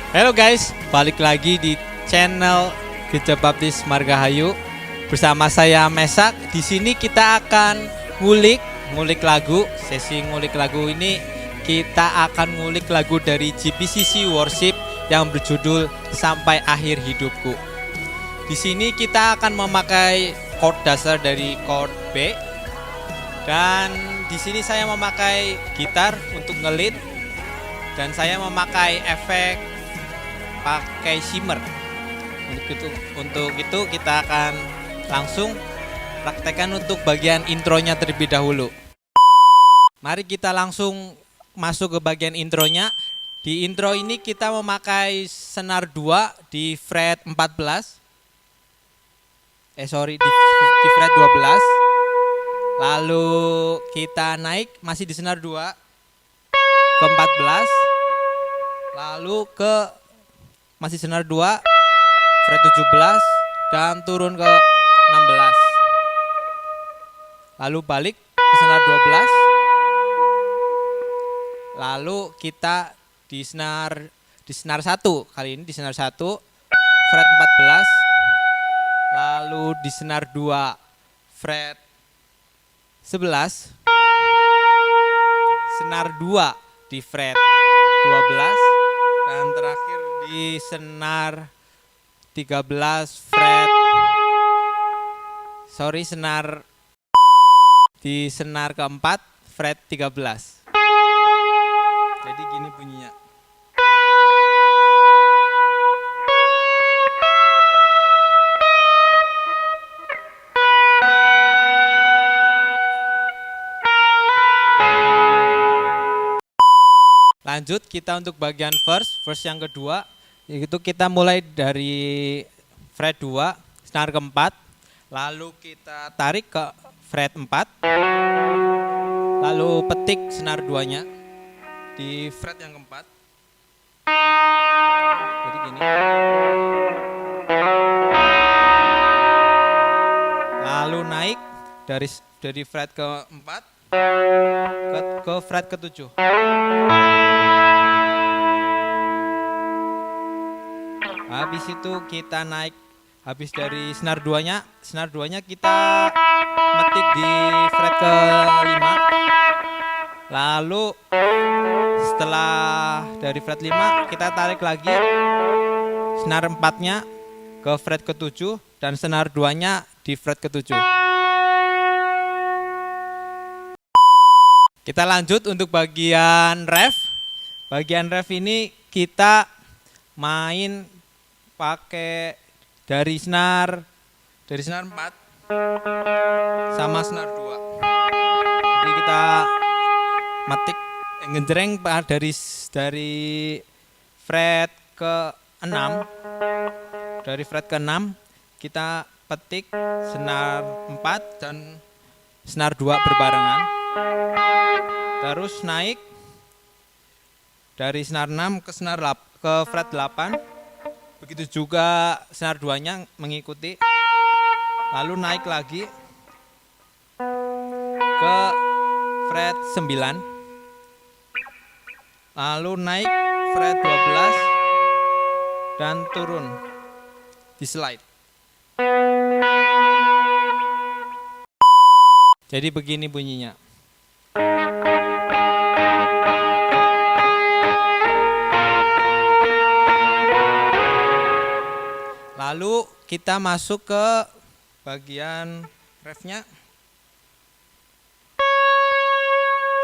Halo guys, balik lagi di channel Gereja Baptis Margahayu bersama saya Mesak. Di sini kita akan ngulik lagu. Sesi ngulik lagu ini kita akan ngulik lagu dari GPCC Worship yang berjudul Sampai Akhir Hidupku. Di sini kita akan memakai chord dasar dari chord B, dan di sini saya memakai gitar untuk ngelit, dan saya memakai efek pakai shimmer. Untuk itu kita akan langsung praktekkan untuk bagian intronya terlebih dahulu. Mari kita langsung masuk ke bagian intronya. Di intro ini kita memakai senar 2 di fret 14. Di fret 12. Lalu kita naik masih di senar 2 ke 14. Lalu ke masih senar 2 fret 17 dan turun ke 16. Lalu balik ke senar 12. Lalu kita di senar 1. Kali ini di senar 1 fret 14. Lalu di senar 2 fret 11. Senar 2 di fret 12 dan terakhir di senar 13 di senar keempat fret 13. Jadi gini bunyinya. Lanjut kita untuk bagian verse yang kedua, yaitu kita mulai dari fret 2 senar keempat, lalu kita tarik ke fret 4, lalu petik senar 2-nya di fret yang keempat. Jadi gini. Lalu naik dari fret keempat ke fret ke-7. Habis itu kita naik, habis dari senar 2-nya kita metik di fret ke-5. Lalu setelah dari fret 5 kita tarik lagi senar 4-nya ke fret ke-7 dan senar 2-nya di fret ke-7. Kita lanjut untuk bagian ref. Bagian ref ini kita main pakai dari senar 4 sama senar 2. Jadi kita metik ngejreng dari fret ke-6. Dari fret ke-6 kita petik senar 4 dan senar 2 berbarengan. Terus naik dari senar 6 ke fret 8. Begitu juga senar 2-nya mengikuti. Lalu naik lagi ke fret 9. Lalu naik fret 12 dan turun di slide. Jadi begini bunyinya. Lalu kita masuk ke bagian refnya.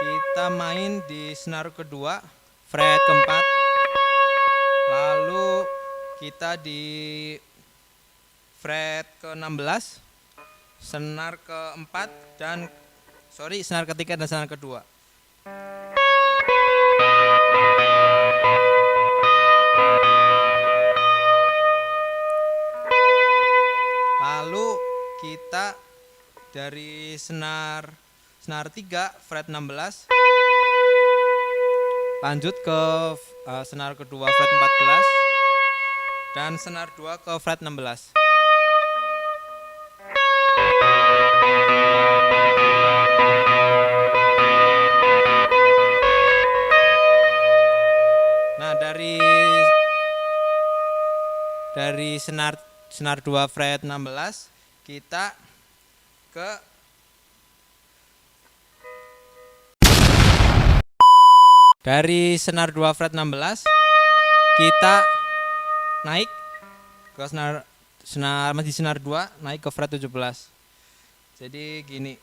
Kita main di senar kedua, fret keempat. Lalu kita di fret ke-16, senar keempat dan senar ketiga dan senar kedua. Lalu kita dari senar 3 fret 16 lanjut ke senar kedua fret 14 dan senar 2 ke fret 16. Nah, dari dari senar 2 fret 16 kita ke dari senar 2 fret 16 kita naik ke masih senar 2 naik ke fret 17. Jadi gini.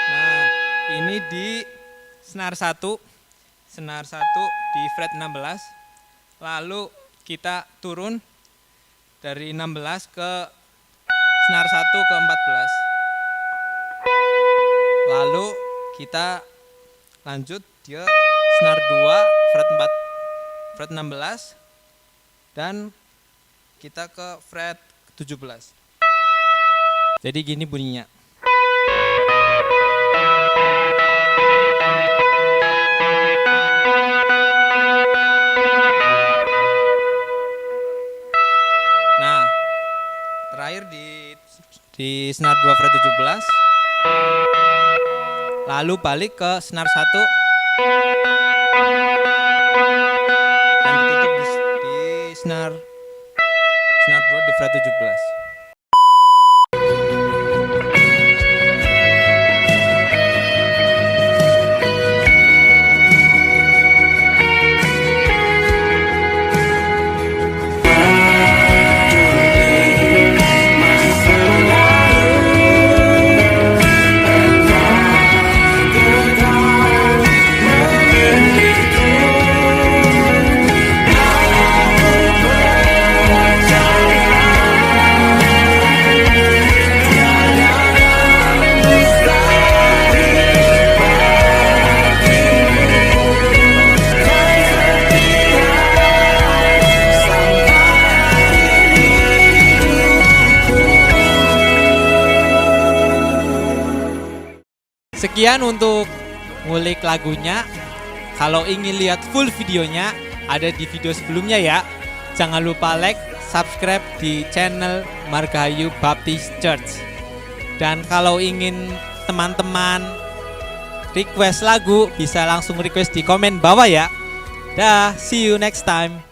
Nah, ini di senar 1 di fret 16. Lalu kita turun dari 16 ke senar 1 ke 14. Lalu kita lanjut dia senar 2 fret 16 dan kita ke fret 17. Jadi gini bunyinya. Nah, terakhir di senar 2 fret 17. Lalu balik ke senar 1 dan ditutup di senar 2 di fret 17. Sekian untuk ngulik lagunya. Kalau ingin lihat full videonya ada di video sebelumnya ya. Jangan lupa like, subscribe di channel Margahayu Baptist Church. Dan kalau ingin teman-teman request lagu bisa langsung request di komen bawah ya. Dah, see you next time.